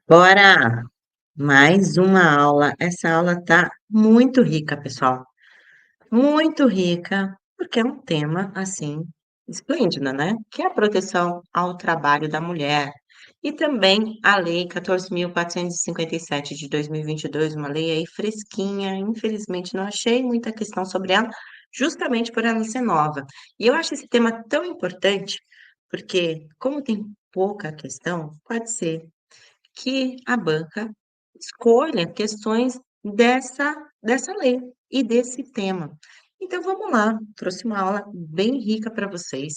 Bora! Mais uma aula. Essa aula tá muito rica, pessoal. Muito rica, porque é um tema, assim, esplêndido, né? Que é a proteção ao trabalho da mulher. E também a Lei 14.457 de 2022, uma lei aí fresquinha. Infelizmente, não achei muita questão sobre ela, justamente por ela ser nova. E eu acho esse tema tão importante, porque, como tem pouca questão, pode ser que a banca escolha questões dessa lei e desse tema. Então vamos lá, trouxe uma aula bem rica para vocês,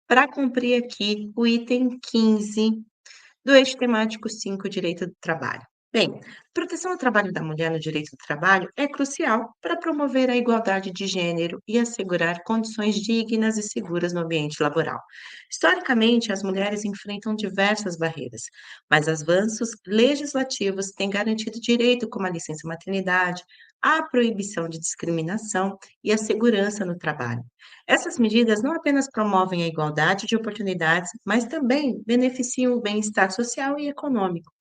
para cumprir aqui o item 15 do eixo temático 5, direito do trabalho. Bem, proteção ao trabalho da mulher no direito do trabalho é crucial para promover a igualdade de gênero e assegurar condições dignas e seguras no ambiente laboral. Historicamente, as mulheres enfrentam diversas barreiras, mas avanços legislativos têm garantido direito como a licença maternidade, a proibição de discriminação e a segurança no trabalho. Essas medidas não apenas promovem a igualdade de oportunidades, mas também beneficiam o bem-estar social e econômico,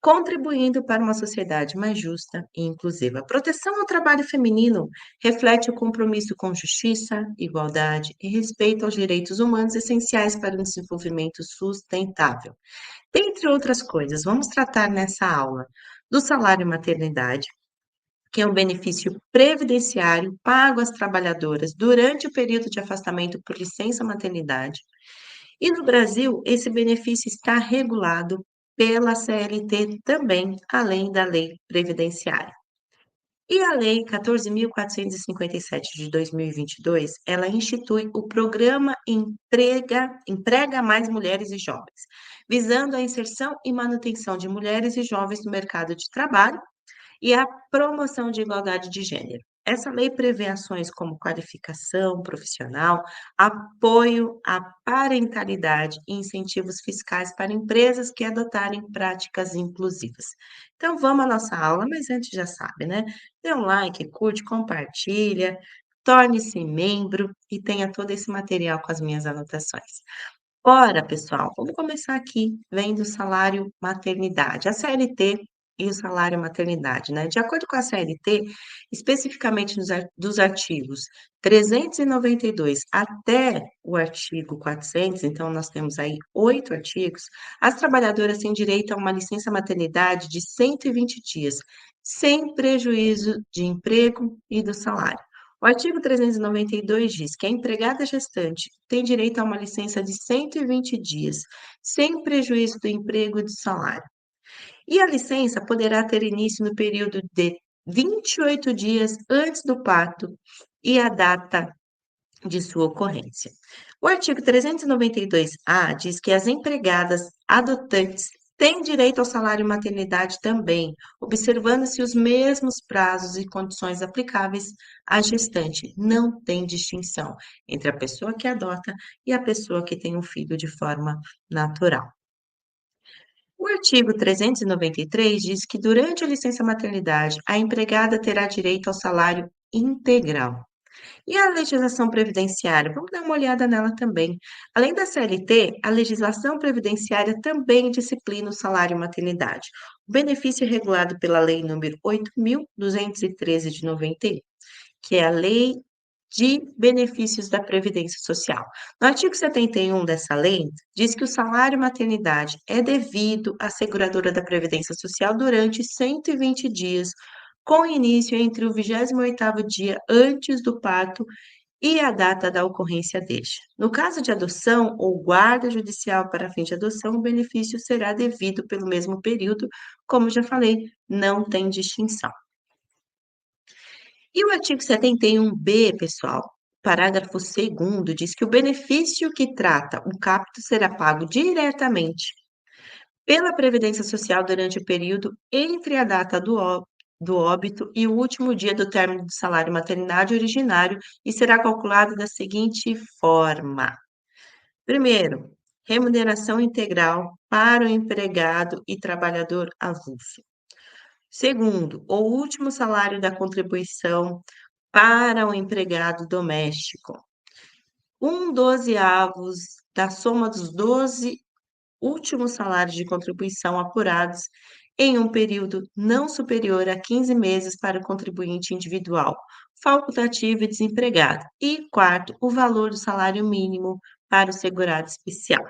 contribuindo para uma sociedade mais justa e inclusiva. A proteção ao trabalho feminino reflete o compromisso com justiça, igualdade e respeito aos direitos humanos essenciais para o desenvolvimento sustentável. Dentre outras coisas, vamos tratar nessa aula do salário maternidade, que é um benefício previdenciário pago às trabalhadoras durante o período de afastamento por licença maternidade. E no Brasil, esse benefício está regulado pela CLT também, além da lei previdenciária. E a Lei 14.457 de 2022, ela institui o programa Emprega Mais Mulheres e Jovens, visando a inserção e manutenção de mulheres e jovens no mercado de trabalho e a promoção de igualdade de gênero. Essa lei prevê ações como qualificação profissional, apoio à parentalidade e incentivos fiscais para empresas que adotarem práticas inclusivas. Então, vamos à nossa aula, mas antes já sabe, né? Dê um like, curte, compartilha, torne-se membro e tenha todo esse material com as minhas anotações. Ora, pessoal, vamos começar aqui vendo o salário maternidade, a CLT e o salário maternidade, né. De acordo com a CLT, especificamente dos artigos 392 até o artigo 400, então nós temos aí 8 artigos, as trabalhadoras têm direito a uma licença maternidade de 120 dias, sem prejuízo de emprego e do salário. O artigo 392 diz que a empregada gestante tem direito a uma licença de 120 dias, sem prejuízo do emprego e do salário. E a licença poderá ter início no período de 28 dias antes do parto e a data de sua ocorrência. O artigo 392-A diz que as empregadas adotantes têm direito ao salário maternidade também, observando-se os mesmos prazos e condições aplicáveis à gestante. Não tem distinção entre a pessoa que adota e a pessoa que tem um filho de forma natural. O artigo 393 diz que durante a licença maternidade, a empregada terá direito ao salário integral. E a legislação previdenciária? Vamos dar uma olhada nela também. Além da CLT, a legislação previdenciária também disciplina o salário maternidade. O benefício é regulado pela Lei nº 8.213 de 91, que é a Lei de Benefícios da Previdência Social. No artigo 71 dessa lei, diz que o salário maternidade é devido à seguradora da Previdência Social durante 120 dias, com início entre o 28º dia antes do parto e a data da ocorrência deste. No caso de adoção ou guarda judicial para fim de adoção, o benefício será devido pelo mesmo período, como já falei, não tem distinção. E o artigo 71b, pessoal, parágrafo 2º, diz que o benefício que trata o capto será pago diretamente pela Previdência Social durante o período entre a data do óbito e o último dia do término do salário maternidade originário e será calculado da seguinte forma: primeiro, remuneração integral para o empregado e trabalhador avulso. Segundo, o último salário da contribuição para o empregado doméstico. 1/12 da soma dos 12 últimos salários de contribuição apurados em um período não superior a 15 meses para o contribuinte individual, facultativo e desempregado. E quarto, o valor do salário mínimo para o segurado especial.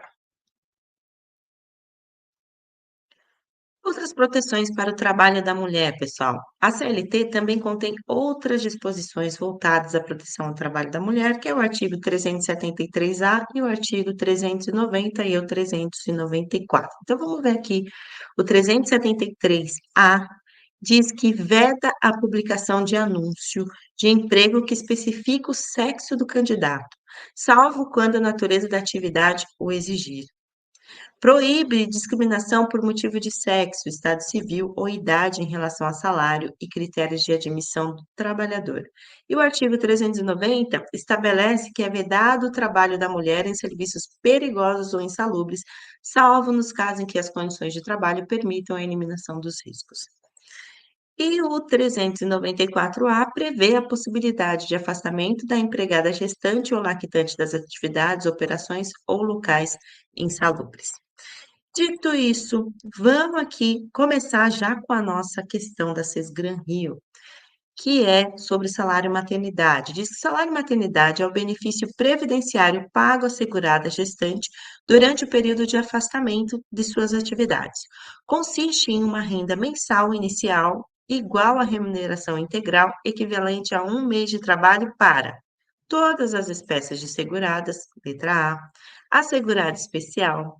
Outras proteções para o trabalho da mulher, pessoal. A CLT também contém outras disposições voltadas à proteção ao trabalho da mulher, que é o artigo 373-A e o artigo 390 e o 394. Então, vamos ver aqui. O 373-A diz que veda a publicação de anúncio de emprego que especifica o sexo do candidato, salvo quando a natureza da atividade o exigir. Proíbe discriminação por motivo de sexo, estado civil ou idade em relação a salário e critérios de admissão do trabalhador. E o artigo 390 estabelece que é vedado o trabalho da mulher em serviços perigosos ou insalubres, salvo nos casos em que as condições de trabalho permitam a eliminação dos riscos. E o 394-A prevê a possibilidade de afastamento da empregada gestante ou lactante das atividades, operações ou locais insalubres. Dito isso, vamos aqui começar já com a nossa questão da Sesgran Rio, que é sobre salário maternidade. Diz que salário maternidade é o benefício previdenciário pago à segurada gestante durante o período de afastamento de suas atividades. Consiste em uma renda mensal inicial igual à remuneração integral, equivalente a um mês de trabalho para todas as espécies de seguradas, letra A segurada especial,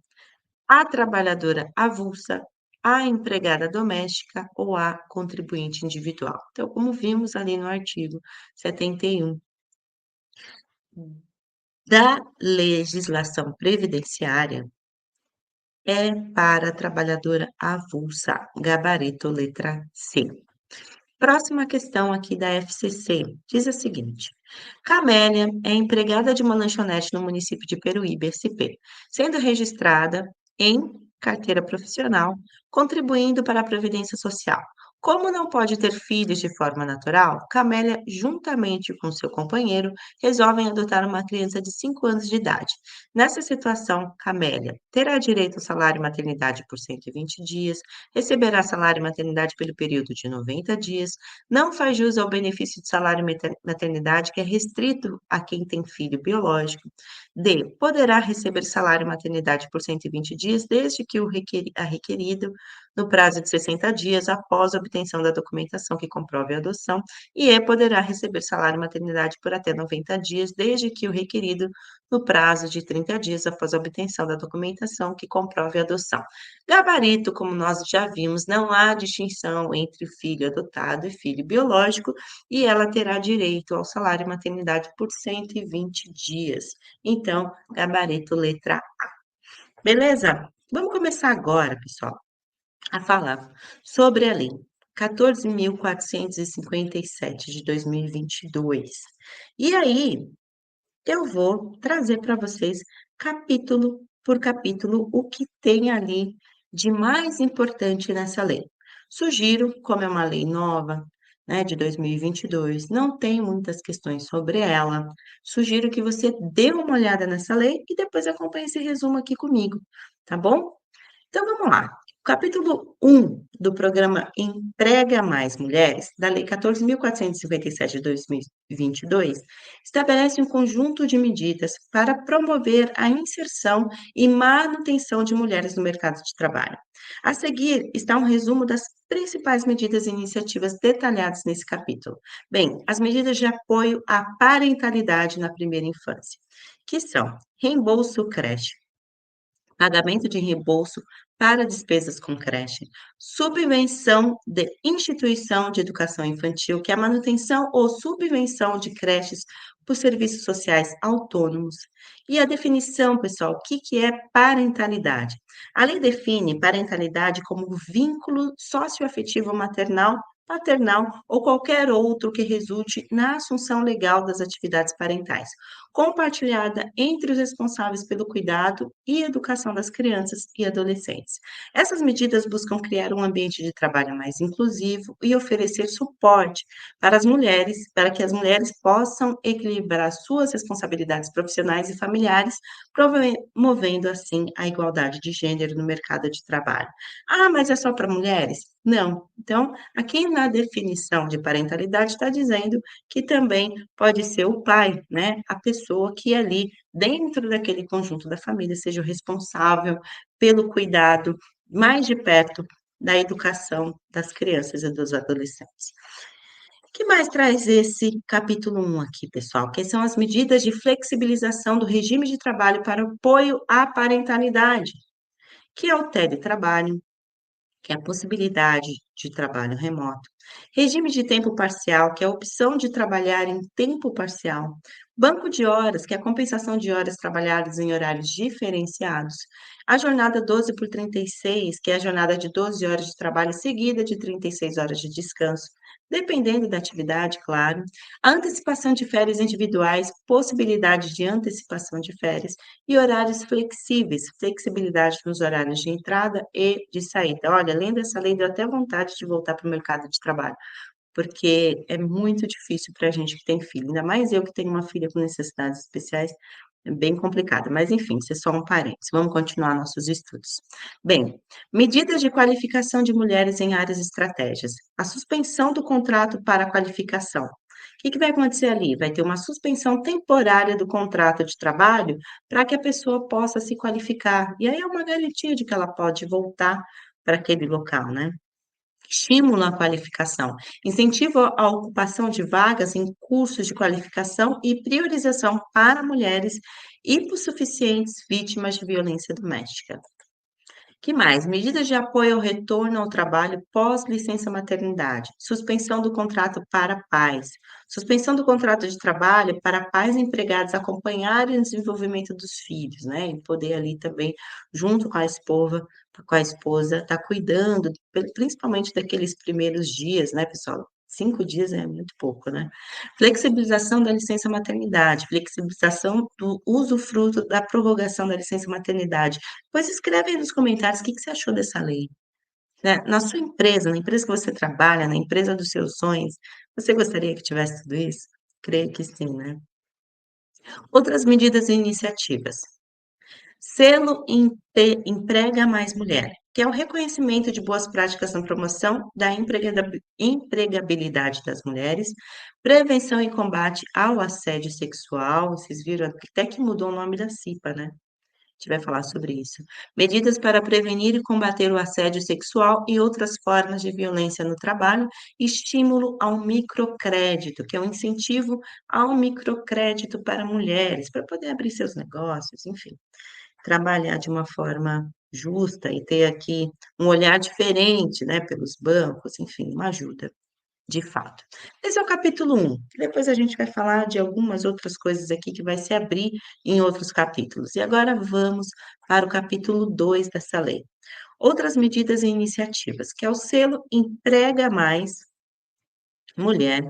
a trabalhadora avulsa, a empregada doméstica ou a contribuinte individual. Então, como vimos ali no artigo 71 da legislação previdenciária, é para a trabalhadora avulsa, gabarito letra C. Próxima questão aqui da FCC diz a seguinte: Camélia é empregada de uma lanchonete no município de Peruíbe, SP, sendo registrada em carteira profissional, contribuindo para a Previdência Social. Como não pode ter filhos de forma natural, Camélia, juntamente com seu companheiro, resolvem adotar uma criança de 5 anos de idade. Nessa situação, Camélia terá direito ao salário maternidade por 120 dias, receberá salário maternidade pelo período de 90 dias, não faz jus ao benefício de salário maternidade, que é restrito a quem tem filho biológico. D. Poderá receber salário maternidade por 120 dias, desde que a requerido, no prazo de 60 dias após a obtenção da documentação que comprove a adoção. E E. Poderá receber salário maternidade por até 90 dias, desde que o requerido, no prazo de 30 dias após a obtenção da documentação que comprove a adoção. Gabarito, como nós já vimos, não há distinção entre filho adotado e filho biológico, e ela terá direito ao salário maternidade por 120 dias. Então, gabarito letra A. Beleza? Vamos começar agora, pessoal, a falar sobre a lei 14.457 de 2022. E aí, eu vou trazer para vocês, capítulo por capítulo, o que tem ali de mais importante nessa lei. Sugiro, como é uma lei nova, né, de 2022, não tem muitas questões sobre ela. Sugiro que você dê uma olhada nessa lei e depois acompanhe esse resumo aqui comigo, tá bom? Então vamos lá. O capítulo 1 do programa Emprega Mais Mulheres, da Lei 14.457 de 2022, estabelece um conjunto de medidas para promover a inserção e manutenção de mulheres no mercado de trabalho. A seguir está um resumo das principais medidas e iniciativas detalhadas nesse capítulo. Bem, as medidas de apoio à parentalidade na primeira infância, que são reembolso creche, pagamento de reembolso para despesas com creche, subvenção de instituição de educação infantil, que é a manutenção ou subvenção de creches por serviços sociais autônomos. E a definição, pessoal, o que que é parentalidade? A lei define parentalidade como vínculo socioafetivo maternal paternal ou qualquer outro que resulte na assunção legal das atividades parentais, compartilhada entre os responsáveis pelo cuidado e educação das crianças e adolescentes. Essas medidas buscam criar um ambiente de trabalho mais inclusivo e oferecer suporte para as mulheres, para que as mulheres possam equilibrar suas responsabilidades profissionais e familiares, promovendo assim a igualdade de gênero no mercado de trabalho. Ah, mas é só para mulheres? Não. Então, aqui na definição de parentalidade está dizendo que também pode ser o pai, né, a pessoa que ali, dentro daquele conjunto da família, seja o responsável pelo cuidado mais de perto da educação das crianças e dos adolescentes. O que mais traz esse capítulo 1 aqui, pessoal? Que são as medidas de flexibilização do regime de trabalho para apoio à parentalidade, que é o teletrabalho, que é a possibilidade de trabalho remoto, regime de tempo parcial, que é a opção de trabalhar em tempo parcial, banco de horas, que é a compensação de horas trabalhadas em horários diferenciados, a jornada 12 por 36, que é a jornada de 12 horas de trabalho seguida de 36 horas de descanso, dependendo da atividade, claro, a antecipação de férias individuais, possibilidade de antecipação de férias, e horários flexíveis, flexibilidade nos horários de entrada e de saída. Olha, lendo essa lei deu até vontade de voltar para o mercado de trabalho, porque é muito difícil para a gente que tem filho, ainda mais eu que tenho uma filha com necessidades especiais, é bem complicado, mas enfim, isso é só um parênteses, vamos continuar nossos estudos. Bem, medidas de qualificação de mulheres em áreas estratégias. A suspensão do contrato para a qualificação. O que que vai acontecer ali? Vai ter uma suspensão temporária do contrato de trabalho para que a pessoa possa se qualificar. E aí é uma garantia de que ela pode voltar para aquele local, né? Estímulo à qualificação, incentivo à ocupação de vagas em cursos de qualificação e priorização para mulheres hipossuficientes vítimas de violência doméstica. Que mais? Medidas de apoio ao retorno ao trabalho pós-licença maternidade, suspensão do contrato para pais, suspensão do contrato de trabalho para pais empregados acompanharem o desenvolvimento dos filhos, né, e poder ali também, junto com a esposa, estar cuidando, principalmente daqueles primeiros dias, né, pessoal? 5 dias é muito pouco, né? Flexibilização da licença maternidade, flexibilização do usufruto da prorrogação da licença maternidade. Pois escreve aí nos comentários o que que você achou dessa lei, né. Na sua empresa, na empresa que você trabalha, na empresa dos seus sonhos, você gostaria que tivesse tudo isso? Creio que sim, né. Outras medidas e iniciativas. Selo Emprega Mais Mulher, que é o reconhecimento de boas práticas na promoção da empregabilidade das mulheres, prevenção e combate ao assédio sexual, vocês viram até que mudou o nome da CIPA, né? A gente vai falar sobre isso. Medidas para prevenir e combater o assédio sexual e outras formas de violência no trabalho, estímulo ao microcrédito, que é um incentivo ao microcrédito para mulheres, para poder abrir seus negócios, enfim, trabalhar de uma forma justa e ter aqui um olhar diferente, né, pelos bancos, enfim, uma ajuda, de fato. Esse é o capítulo 1. Depois a gente vai falar de algumas outras coisas aqui que vai se abrir em outros capítulos. E agora vamos para o capítulo 2 dessa lei. Outras medidas e iniciativas, que é o selo Emprega Mais Mulher,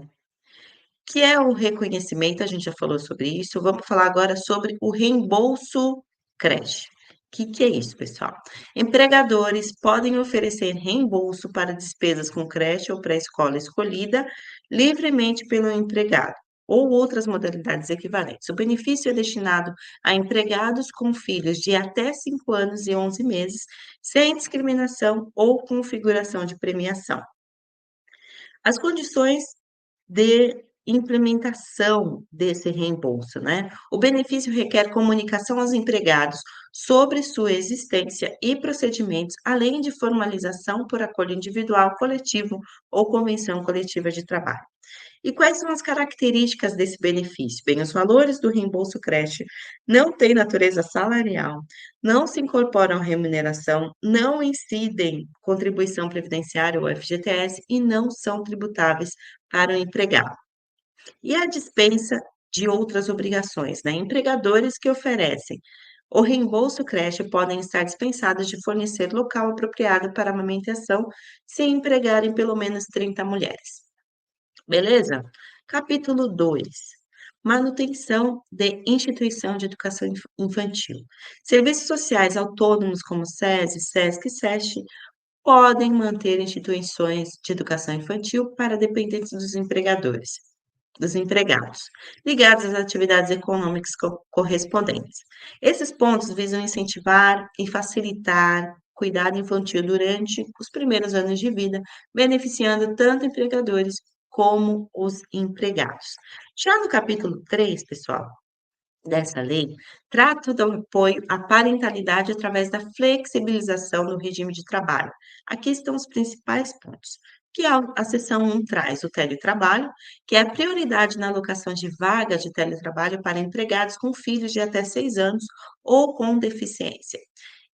que é o reconhecimento, a gente já falou sobre isso, vamos falar agora sobre o reembolso creche. Que é isso, pessoal? Empregadores podem oferecer reembolso para despesas com creche ou pré-escola escolhida livremente pelo empregado, ou outras modalidades equivalentes. O benefício é destinado a empregados com filhos de até 5 anos e 11 meses, sem discriminação ou configuração de premiação. As condições de implementação desse reembolso, né. O benefício requer comunicação aos empregados sobre sua existência e procedimentos, além de formalização por acordo individual, coletivo ou convenção coletiva de trabalho. E quais são as características desse benefício? Bem, os valores do reembolso creche não têm natureza salarial, não se incorporam à remuneração, não incidem contribuição previdenciária ou FGTS e não são tributáveis para o empregado. E a dispensa de outras obrigações, né? Empregadores que oferecem O reembolso creche podem estar dispensados de fornecer local apropriado para amamentação se empregarem pelo menos 30 mulheres. Beleza? Capítulo 2: Manutenção de instituição de educação infantil. Serviços sociais autônomos como SESI, SESC e SESC podem manter instituições de educação infantil para dependentes dos empregados, ligados às atividades econômicas correspondentes. Esses pontos visam incentivar e facilitar cuidado infantil durante os primeiros anos de vida, beneficiando tanto empregadores como os empregados. Já no capítulo 3, pessoal, dessa lei, trata do apoio à parentalidade através da flexibilização do regime de trabalho. Aqui estão os principais pontos. Que a seção 1 traz o teletrabalho, que é a prioridade na alocação de vagas de teletrabalho para empregados com filhos de até 6 anos ou com deficiência.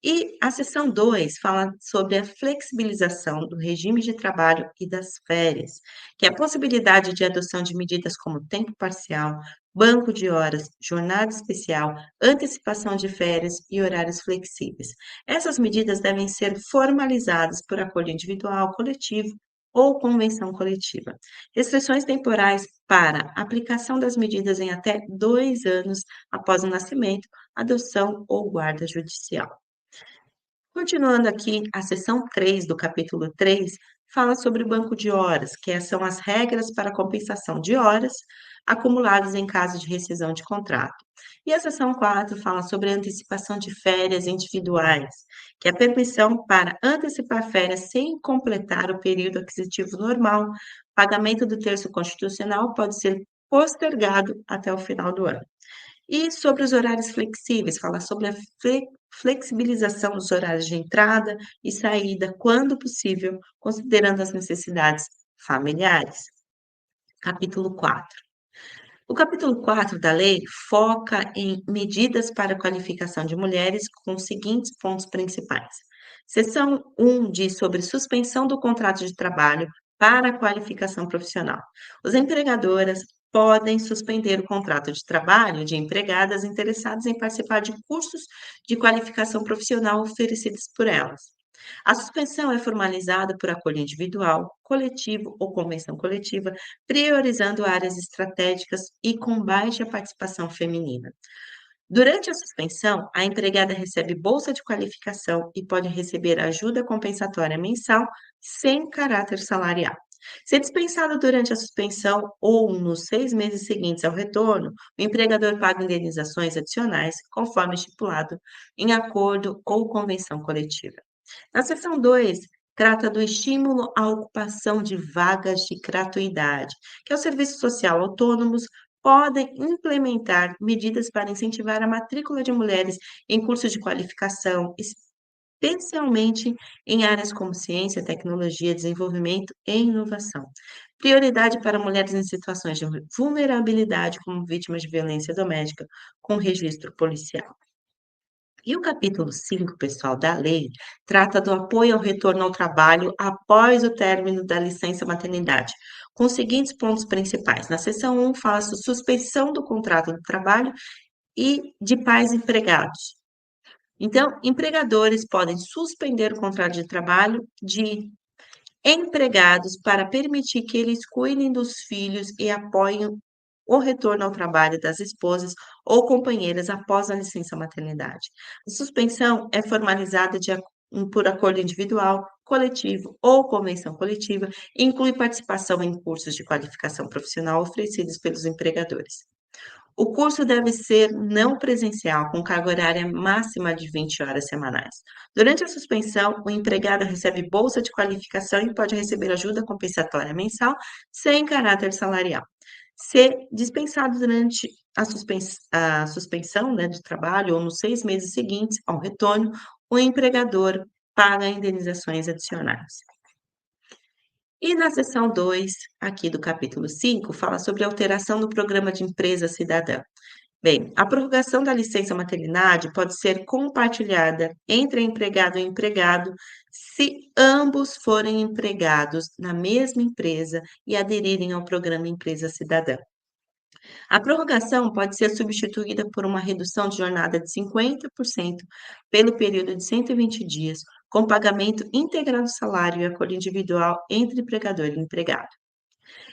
E a seção 2 fala sobre a flexibilização do regime de trabalho e das férias, que é a possibilidade de adoção de medidas como tempo parcial, banco de horas, jornada especial, antecipação de férias e horários flexíveis. Essas medidas devem ser formalizadas por acordo individual, coletivo ou convenção coletiva. Restrições temporais para aplicação das medidas em até 2 anos após o nascimento, adoção ou guarda judicial. Continuando aqui, a seção 3 do capítulo 3 fala sobre o banco de horas, são as regras para compensação de horas acumuladas em caso de rescisão de contrato. E a seção 4 fala sobre a antecipação de férias individuais, que é a permissão para antecipar férias sem completar o período aquisitivo normal. Pagamento do terço constitucional pode ser postergado até o final do ano. E sobre os horários flexíveis, fala sobre a flexibilização dos horários de entrada e saída, quando possível, considerando as necessidades familiares. Capítulo 4. O capítulo 4 da lei foca em medidas para a qualificação de mulheres com os seguintes pontos principais. Seção 1 diz sobre suspensão do contrato de trabalho para a qualificação profissional. Os empregadoras podem suspender o contrato de trabalho de empregadas interessadas em participar de cursos de qualificação profissional oferecidos por elas. A suspensão é formalizada por acordo individual, coletivo ou convenção coletiva, priorizando áreas estratégicas e com baixa participação feminina. Durante a suspensão, a empregada recebe bolsa de qualificação e pode receber ajuda compensatória mensal sem caráter salarial. Se dispensada durante a suspensão ou nos 6 meses seguintes ao retorno, o empregador paga indenizações adicionais, conforme estipulado em acordo ou convenção coletiva. Na seção 2, trata do estímulo à ocupação de vagas de gratuidade, que é o serviço social autônomos podem implementar medidas para incentivar a matrícula de mulheres em cursos de qualificação, especialmente em áreas como ciência, tecnologia, desenvolvimento e inovação. Prioridade para mulheres em situações de vulnerabilidade, como vítimas de violência doméstica, com registro policial. E o capítulo 5, pessoal, da lei, trata do apoio ao retorno ao trabalho após o término da licença maternidade, com os seguintes pontos principais. Na seção 1, fala sobre suspensão do contrato de trabalho e de pais empregados. Então, empregadores podem suspender o contrato de trabalho de empregados para permitir que eles cuidem dos filhos e apoiem o retorno ao trabalho das esposas ou companheiras após a licença maternidade. A suspensão é formalizada por acordo individual, coletivo ou convenção coletiva e inclui participação em cursos de qualificação profissional oferecidos pelos empregadores. O curso deve ser não presencial, com carga horária máxima de 20 horas semanais. Durante a suspensão, o empregado recebe bolsa de qualificação e pode receber ajuda compensatória mensal sem caráter salarial. Se dispensado durante a suspensão, né, de trabalho ou nos 6 meses seguintes ao retorno, o empregador paga indenizações adicionais. E na seção 2, aqui do capítulo 5, fala sobre a alteração do programa de empresa cidadã. Bem, a prorrogação da licença maternidade pode ser compartilhada entre empregado e empregado se ambos forem empregados na mesma empresa e aderirem ao programa Empresa Cidadã. A prorrogação pode ser substituída por uma redução de jornada de 50% pelo período de 120 dias, com pagamento integral do salário e acordo individual entre empregador e empregado.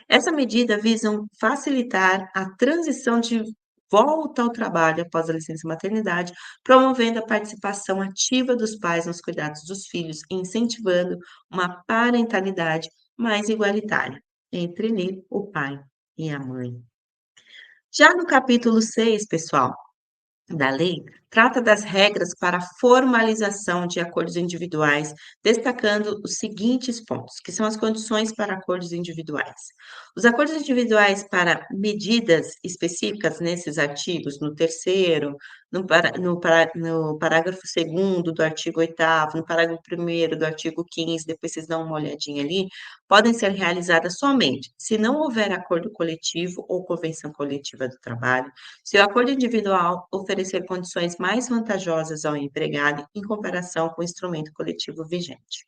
Essa medida visa facilitar a transição de volta ao trabalho após a licença maternidade, promovendo a participação ativa dos pais nos cuidados dos filhos e incentivando uma parentalidade mais igualitária entre ele, o pai e a mãe. Já no capítulo 6, pessoal, da lei, trata das regras para a formalização de acordos individuais, destacando os seguintes pontos, que são as condições para acordos individuais. Os acordos individuais para medidas específicas nesses artigos, no terceiro, no parágrafo segundo do artigo 8º, no parágrafo primeiro do artigo 15º, depois vocês dão uma olhadinha ali, podem ser realizadas somente se não houver acordo coletivo ou convenção coletiva do trabalho, se o acordo individual oferecer condições mais vantajosas ao empregado em comparação com o instrumento coletivo vigente.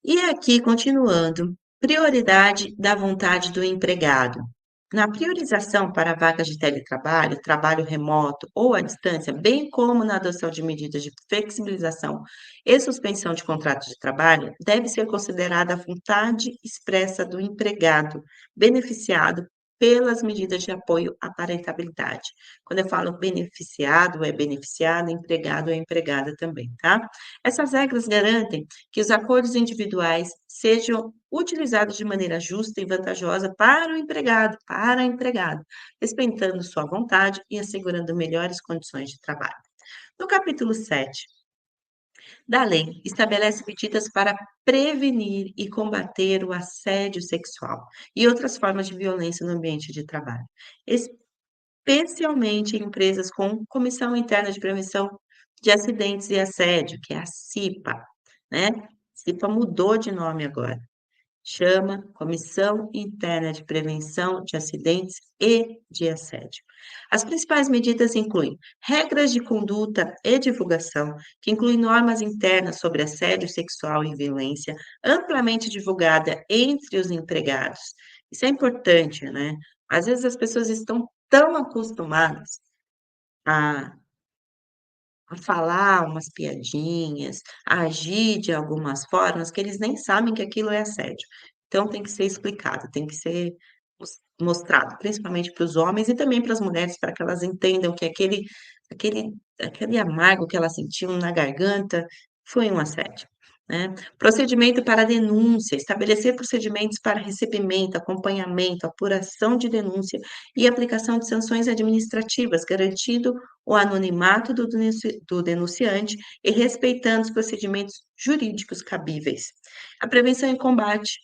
E aqui, continuando, prioridade da vontade do empregado. Na priorização para vagas de teletrabalho, trabalho remoto ou à distância, bem como na adoção de medidas de flexibilização e suspensão de contratos de trabalho, deve ser considerada a vontade expressa do empregado beneficiado pelas medidas de apoio à parentabilidade. Quando eu falo beneficiado, é beneficiado, empregado é empregada também, tá? Essas regras garantem que os acordos individuais sejam utilizados de maneira justa e vantajosa para a empregada, respeitando sua vontade e assegurando melhores condições de trabalho. No capítulo 7 da lei, estabelece medidas para prevenir e combater o assédio sexual e outras formas de violência no ambiente de trabalho, especialmente em empresas com Comissão Interna de Prevenção de Acidentes e Assédio, que é a CIPA, né? CIPA mudou de nome agora, chama Comissão Interna de Prevenção de Acidentes e de Assédio. As principais medidas incluem regras de conduta e divulgação, que incluem normas internas sobre assédio sexual e violência, amplamente divulgada entre os empregados. Isso é importante, né? Às vezes as pessoas estão tão acostumadas a falar umas piadinhas, a agir de algumas formas que eles nem sabem que aquilo é assédio. Então tem que ser explicado, tem que ser mostrado, principalmente para os homens e também para as mulheres, para que elas entendam que aquele amargo que elas sentiam na garganta foi um assédio, né. Procedimento para denúncia, estabelecer procedimentos para recebimento, acompanhamento, apuração de denúncia e aplicação de sanções administrativas, garantido o anonimato do denunciante e respeitando os procedimentos jurídicos cabíveis. A prevenção e combate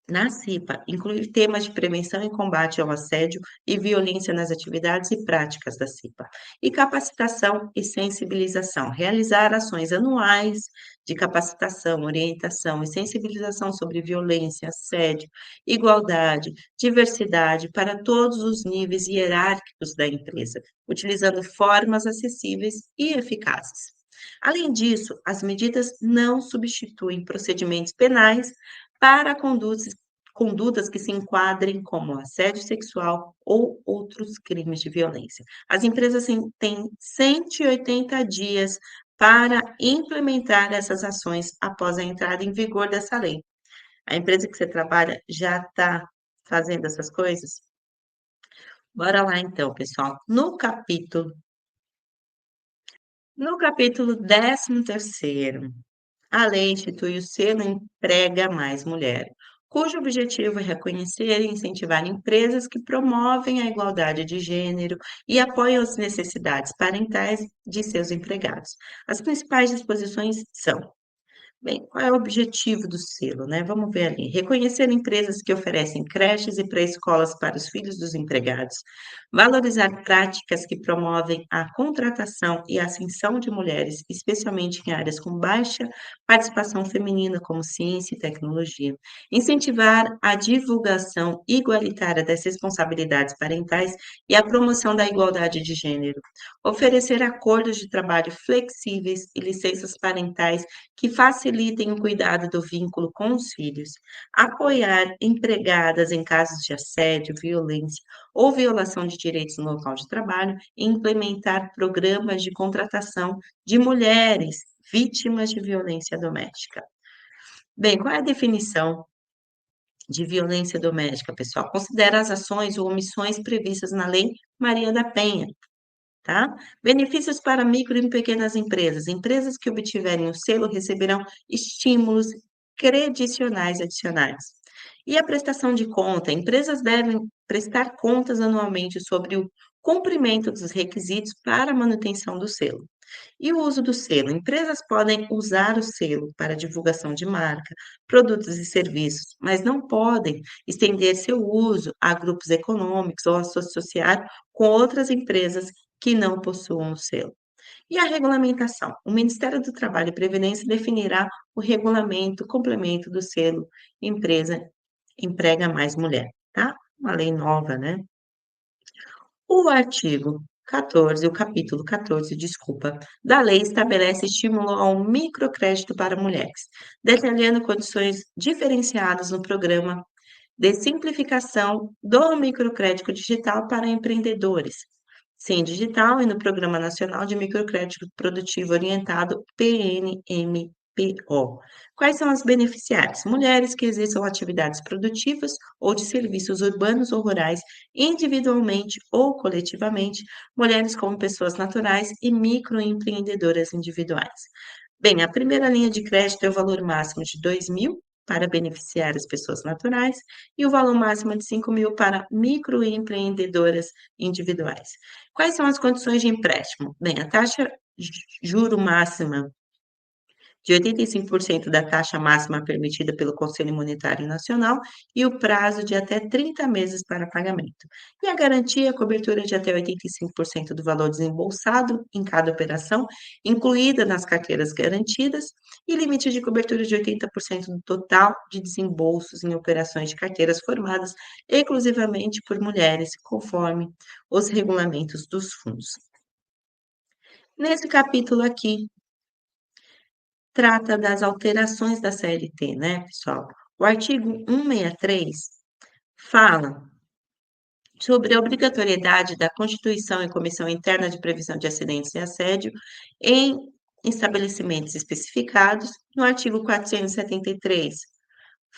na CIPA, inclui temas de prevenção e combate ao assédio e violência nas atividades e práticas da CIPA. E capacitação e sensibilização. Realizar ações anuais de capacitação, orientação e sensibilização sobre violência, assédio, igualdade, diversidade para todos os níveis hierárquicos da empresa, utilizando formas acessíveis e eficazes. Além disso, as medidas não substituem procedimentos penais para condutas que se enquadrem como assédio sexual ou outros crimes de violência. As empresas têm 180 dias para implementar essas ações após a entrada em vigor dessa lei. A empresa que você trabalha já está fazendo essas coisas? Bora lá então, pessoal. No capítulo 13º, a lei institui o selo Emprega Mais Mulher, cujo objetivo é reconhecer e incentivar empresas que promovem a igualdade de gênero e apoiam as necessidades parentais de seus empregados. As principais disposições são: bem, qual é o objetivo do selo, né? Vamos ver ali. Reconhecer empresas que oferecem creches e pré-escolas para os filhos dos empregados. Valorizar práticas que promovem a contratação e a ascensão de mulheres, especialmente em áreas com baixa participação feminina, como ciência e tecnologia. Incentivar a divulgação igualitária das responsabilidades parentais e a promoção da igualdade de gênero. Oferecer acordos de trabalho flexíveis e licenças parentais que facilitem facilitem o cuidado do vínculo com os filhos, apoiar empregadas em casos de assédio, violência ou violação de direitos no local de trabalho e implementar programas de contratação de mulheres vítimas de violência doméstica. Bem, qual é a definição de violência doméstica, pessoal? Considera as ações ou omissões previstas na Lei Maria da Penha, tá? Benefícios para micro e pequenas empresas. Empresas que obtiverem o selo receberão estímulos credicionais adicionais. E a prestação de conta. Empresas devem prestar contas anualmente sobre o cumprimento dos requisitos para a manutenção do selo. E o uso do selo? Empresas podem usar o selo para divulgação de marca, produtos e serviços, mas não podem estender seu uso a grupos econômicos ou associar com outras empresas que não possuam o selo. E a regulamentação? O Ministério do Trabalho e Previdência definirá o regulamento, o complemento do selo empresa emprega mais mulher, tá? Uma lei nova, né? O artigo 14, o capítulo 14, desculpa, da lei estabelece estímulo ao microcrédito para mulheres, detalhando condições diferenciadas no programa de simplificação do microcrédito digital para empreendedores, Sim Digital e no Programa Nacional de Microcrédito Produtivo Orientado, PNMPO. Quais são as beneficiárias? Mulheres que exerçam atividades produtivas ou de serviços urbanos ou rurais, individualmente ou coletivamente, mulheres como pessoas naturais e microempreendedoras individuais. Bem, a primeira linha de crédito é o valor máximo de 2.000 para beneficiar as pessoas naturais e o valor máximo de 5.000 para microempreendedoras individuais. Quais são as condições de empréstimo? Bem, a taxa juro máxima de 85% da taxa máxima permitida pelo Conselho Monetário Nacional e o prazo de até 30 meses para pagamento. E a garantia, a cobertura de até 85% do valor desembolsado em cada operação, incluída nas carteiras garantidas, e limite de cobertura de 80% do total de desembolsos em operações de carteiras formadas exclusivamente por mulheres, conforme os regulamentos dos fundos. Nesse capítulo aqui, trata das alterações da CLT, né, pessoal? O artigo 163 fala sobre a obrigatoriedade da constituição e comissão interna de previsão de acidentes e assédio em estabelecimentos especificados. No artigo 473,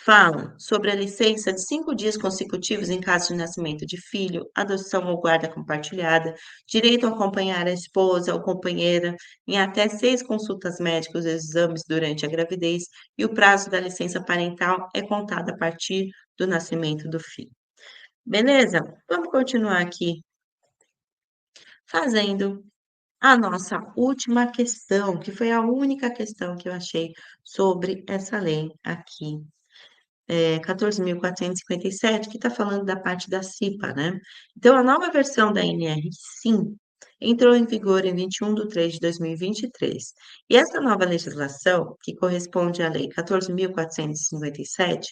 falam sobre a licença de 5 dias consecutivos em caso de nascimento de filho, adoção ou guarda compartilhada, direito a acompanhar a esposa ou companheira em até 6 consultas médicas e exames durante a gravidez, e o prazo da licença parental é contado a partir do nascimento do filho. Beleza? Vamos continuar aqui fazendo a nossa última questão, que foi a única questão que eu achei sobre essa lei aqui 14.457, que está falando da parte da CIPA, né. Então a nova versão da NR Sim entrou em vigor em 21 de 3 de 2023. E essa nova legislação, que corresponde à Lei 14.457,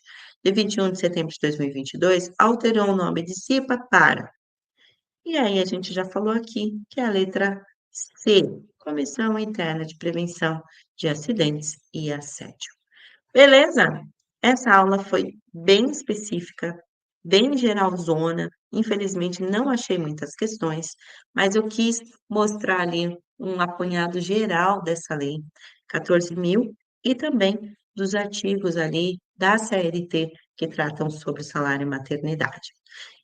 de 21 de setembro de 2022, alterou o nome de CIPA para e aí a gente já falou aqui, que é a letra C, Comissão Interna de Prevenção de Acidentes e Assédio. Beleza? Essa aula foi bem específica, bem geralzona. Infelizmente, não achei muitas questões, mas eu quis mostrar ali um apanhado geral dessa lei 14.000 e também dos artigos ali da CLT que tratam sobre o salário e maternidade.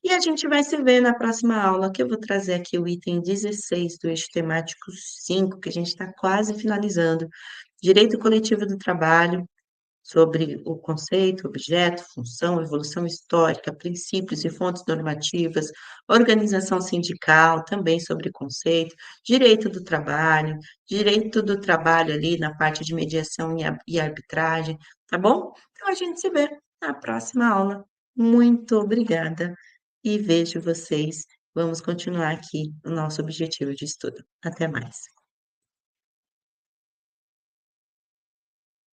E a gente vai se ver na próxima aula, que eu vou trazer aqui o item 16 do eixo temático 5, que a gente está quase finalizando. Direito coletivo do trabalho, sobre o conceito, objeto, função, evolução histórica, princípios e fontes normativas, organização sindical, também sobre conceito, direito do trabalho ali na parte de mediação e arbitragem, tá bom? Então a gente se vê na próxima aula. Muito obrigada e vejo vocês. Vamos continuar aqui o nosso objetivo de estudo. Até mais.